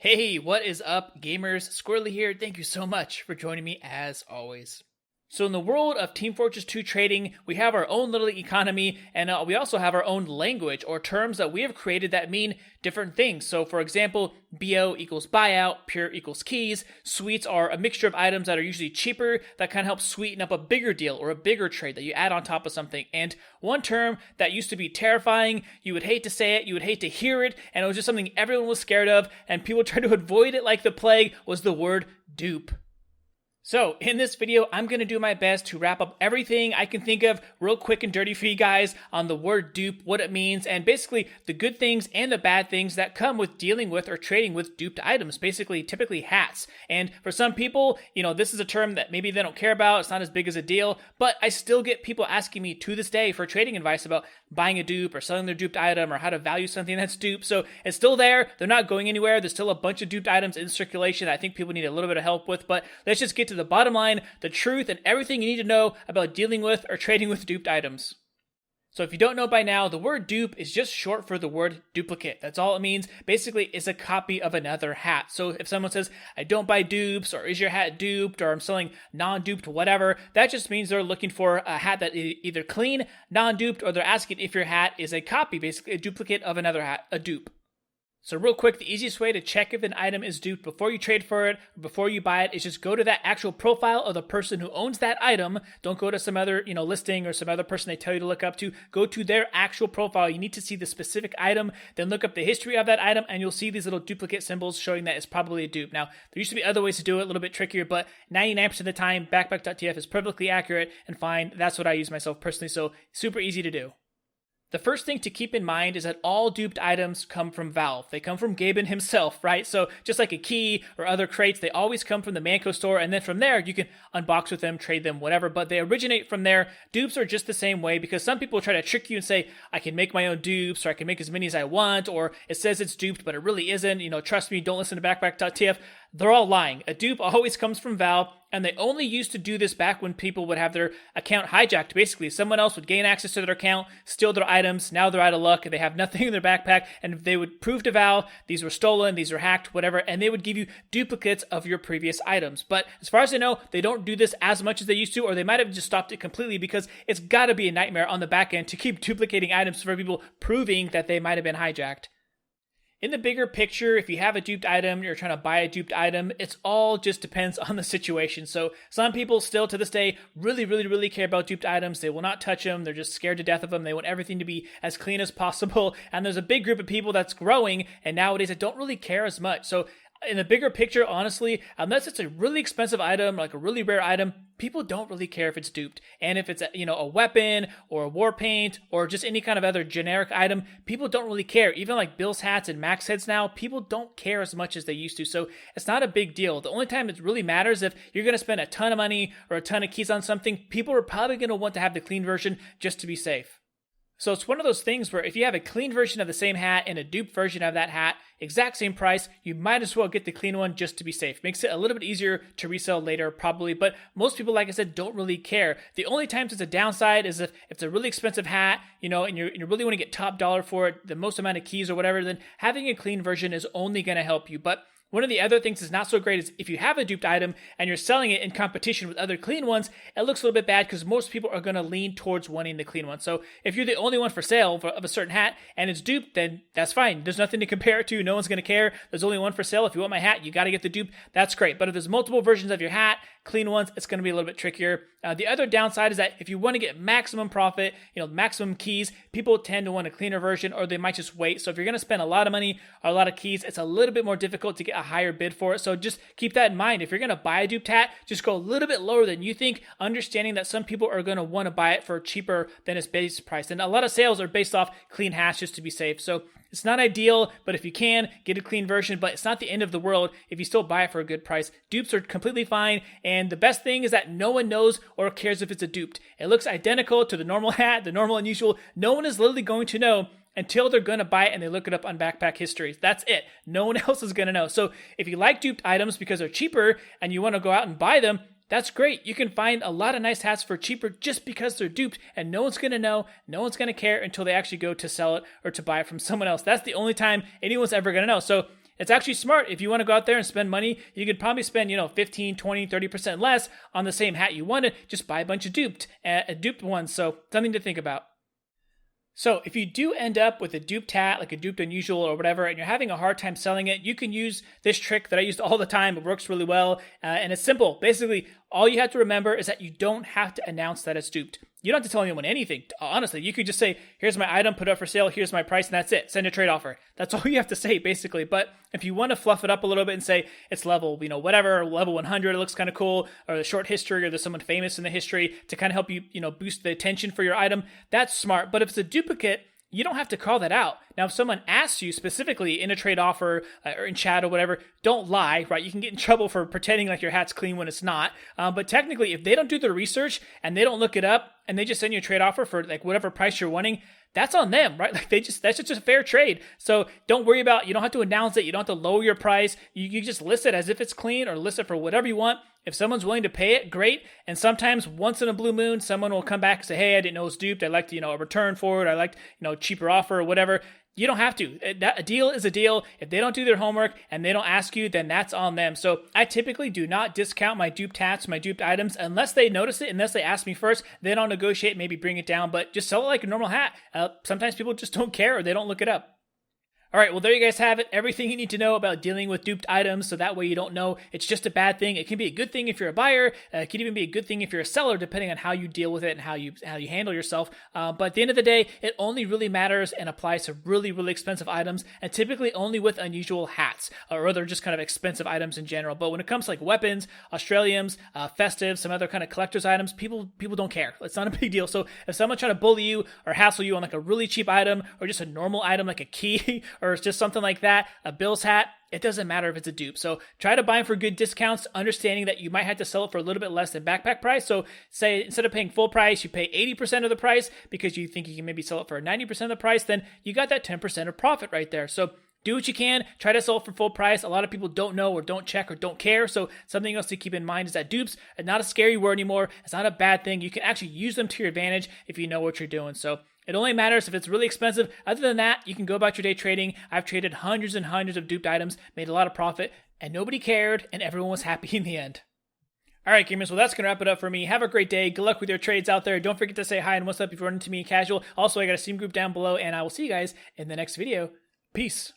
Hey, what is up, gamers? Squirrely here. Thank you so much for joining me as always. So in the world of Team Fortress 2 trading, we have our own little economy, and we also have our own language or terms that we have created that mean different things. So for example, BO equals buyout, pure equals keys, sweets are a mixture of items that are usually cheaper that kind of help sweeten up a bigger deal or a bigger trade that you add on top of something. And one term that used to be terrifying, you would hate to say it, you would hate to hear it, and it was just something everyone was scared of, and people tried to avoid it like the plague, was the word dupe. So, in this video, I'm going to do my best to wrap up everything I can think of real quick and dirty for you guys on the word dupe, what it means, and basically the good things and the bad things that come with dealing with or trading with duped items, basically typically hats. And for some people, this is a term that maybe they don't care about, it's not as big as a deal, but I still get people asking me to this day for trading advice about buying a dupe or selling their duped item or how to value something that's dupe. So it's still there, they're not going anywhere, there's still a bunch of duped items in circulation that I think people need a little bit of help with, but let's just get to the bottom line, the truth, and everything you need to know about dealing with or trading with duped items. So if you don't know by now, the word dupe is just short for the word duplicate. That's all it means. Basically, it's a copy of another hat. So if someone says, I don't buy dupes, or is your hat duped, or I'm selling non-duped, whatever, that just means they're looking for a hat that is either clean, non-duped, or they're asking if your hat is a copy, basically a duplicate of another hat, a dupe. So real quick, the easiest way to check if an item is duped before you trade for it, or before you buy it, is just go to that actual profile of the person who owns that item. Don't go to some other, listing or some other person they tell you to look up to. Go to their actual profile. You need to see the specific item, then look up the history of that item, and you'll see these little duplicate symbols showing that it's probably a dupe. Now, there used to be other ways to do it, a little bit trickier, but 99% of the time, bp.tf is perfectly accurate and fine. That's what I use myself personally, so super easy to do. The first thing to keep in mind is that all duped items come from Valve. They come from Gaben himself, right? So just like a key or other crates, they always come from the Manco store, and then from there, you can unbox with them, trade them, whatever, but they originate from there. Dupes are just the same way, because some people try to trick you and say, I can make my own dupes, or I can make as many as I want, or it says it's duped, but it really isn't. Trust me, don't listen to backpack.tf. They're all lying. A dupe always comes from Valve, and they only used to do this back when people would have their account hijacked. Basically, someone else would gain access to their account, steal their items, now they're out of luck, and they have nothing in their backpack, and they would prove to Valve, these were stolen, these were hacked, whatever, and they would give you duplicates of your previous items. But as far as I know, they don't do this as much as they used to, or they might have just stopped it completely, because it's gotta be a nightmare on the back end to keep duplicating items for people proving that they might have been hijacked. In the bigger picture, if you have a duped item, you're trying to buy a duped item, it's all just depends on the situation. So some people still to this day really care about duped items. They will not touch them. They're just scared to death of them. They want everything to be as clean as possible. And there's a big group of people that's growing, and nowadays that don't really care as much. So in the bigger picture, honestly, unless it's a really expensive item, like a really rare item, people don't really care if it's duped. And if it's a weapon or a war paint or just any kind of other generic item, people don't really care. Even like Bill's hats and Max heads now, people don't care as much as they used to. So it's not a big deal. The only time it really matters if you're going to spend a ton of money or a ton of keys on something, people are probably going to want to have the clean version just to be safe. So it's one of those things where if you have a clean version of the same hat and a dupe version of that hat, exact same price, you might as well get the clean one just to be safe. Makes it a little bit easier to resell later, probably, but most people, like I said, don't really care. The only times it's a downside is if it's a really expensive hat, and you really want to get top dollar for it, the most amount of keys or whatever, then having a clean version is only going to help you. But one of the other things that's not so great is if you have a duped item and you're selling it in competition with other clean ones, it looks a little bit bad because most people are going to lean towards wanting the clean one. So if you're the only one for sale of a certain hat and it's duped, then that's fine. There's nothing to compare it to. No one's going to care. There's only one for sale. If you want my hat, you got to get the dupe. That's great. But if there's multiple versions of your hat, clean ones, it's going to be a little bit trickier. The other downside is that if you want to get maximum profit, maximum keys, people tend to want a cleaner version, or they might just wait. So if you're going to spend a lot of money or a lot of keys, it's a little bit more difficult to get a higher bid for it. So just keep that in mind. If you're going to buy a duped hat, just go a little bit lower than you think, understanding that some people are going to want to buy it for cheaper than its base price. And a lot of sales are based off clean hats just to be safe. So it's not ideal, but if you can, get a clean version, but it's not the end of the world if you still buy it for a good price. Dupes are completely fine, and the best thing is that no one knows or cares if it's a duped. It looks identical to the normal hat, the normal unusual. No one is literally going to know until they're going to buy it and they look it up on backpack histories. That's it. No one else is going to know. So if you like duped items because they're cheaper and you want to go out and buy them, that's great. You can find a lot of nice hats for cheaper just because they're duped, and no one's going to know, no one's going to care until they actually go to sell it or to buy it from someone else. That's the only time anyone's ever going to know. So it's actually smart. If you want to go out there and spend money, you could probably spend, 15, 20, 30% less on the same hat you wanted. Just buy a bunch of duped ones. So something to think about. So if you do end up with a duped hat, like a duped unusual or whatever, and you're having a hard time selling it, you can use this trick that I used all the time. It works really well, and it's simple. Basically, all you have to remember is that you don't have to announce that it's duped. You don't have to tell anyone anything. Honestly, you could just say, here's my item, put it up for sale, here's my price, and that's it. Send a trade offer. That's all you have to say, basically. But if you want to fluff it up a little bit and say it's level, whatever, level 100, it looks kind of cool, or the short history, or there's someone famous in the history to kind of help you, boost the attention for your item, that's smart. But if it's a duplicate, you don't have to call that out. Now, if someone asks you specifically in a trade offer or in chat or whatever, don't lie, right? You can get in trouble for pretending like your hat's clean when it's not. But technically, if they don't do their research and they don't look it up and they just send you a trade offer for like whatever price you're wanting, that's on them, right? Like that's just a fair trade. So don't worry about, you don't have to announce it. You don't have to lower your price. You just list it as if it's clean or list it for whatever you want. If someone's willing to pay it, great. And sometimes once in a blue moon, someone will come back and say, hey, I didn't know it was duped. I'd like to, a return for it. I liked, cheaper offer or whatever. You don't have to. A deal is a deal. If they don't do their homework and they don't ask you, then that's on them. So I typically do not discount my duped hats, my duped items, unless they notice it, unless they ask me first. Then I'll negotiate, maybe bring it down, but just sell it like a normal hat. Sometimes people just don't care or they don't look it up. All right, well, there you guys have it. Everything you need to know about dealing with duped items, so that way you don't know it's just a bad thing. It can be a good thing if you're a buyer. It can even be a good thing if you're a seller, depending on how you deal with it and how you handle yourself. But at the end of the day, it only really matters and applies to really, really expensive items, and typically only with unusual hats, or other just kind of expensive items in general. But when it comes to like weapons, Australiums, festive, some other kind of collector's items, people don't care. It's not a big deal. So if someone's trying to bully you or hassle you on like a really cheap item or just a normal item like a key or it's just something like that, a Bill's hat, it doesn't matter if it's a dupe. So try to buy them for good discounts, understanding that you might have to sell it for a little bit less than backpack price. So say instead of paying full price, you pay 80% of the price because you think you can maybe sell it for 90% of the price, then you got that 10% of profit right there. So do what you can. Try to sell it for full price. A lot of people don't know or don't check or don't care. So something else to keep in mind is that dupes are not a scary word anymore. It's not a bad thing. You can actually use them to your advantage if you know what you're doing. So it only matters if it's really expensive. Other than that, you can go about your day trading. I've traded hundreds and hundreds of duped items, made a lot of profit, and nobody cared, and everyone was happy in the end. All right, gamers, well, that's going to wrap it up for me. Have a great day. Good luck with your trades out there. Don't forget to say hi and what's up if you run into me in casual. Also, I got a Steam group down below, and I will see you guys in the next video. Peace.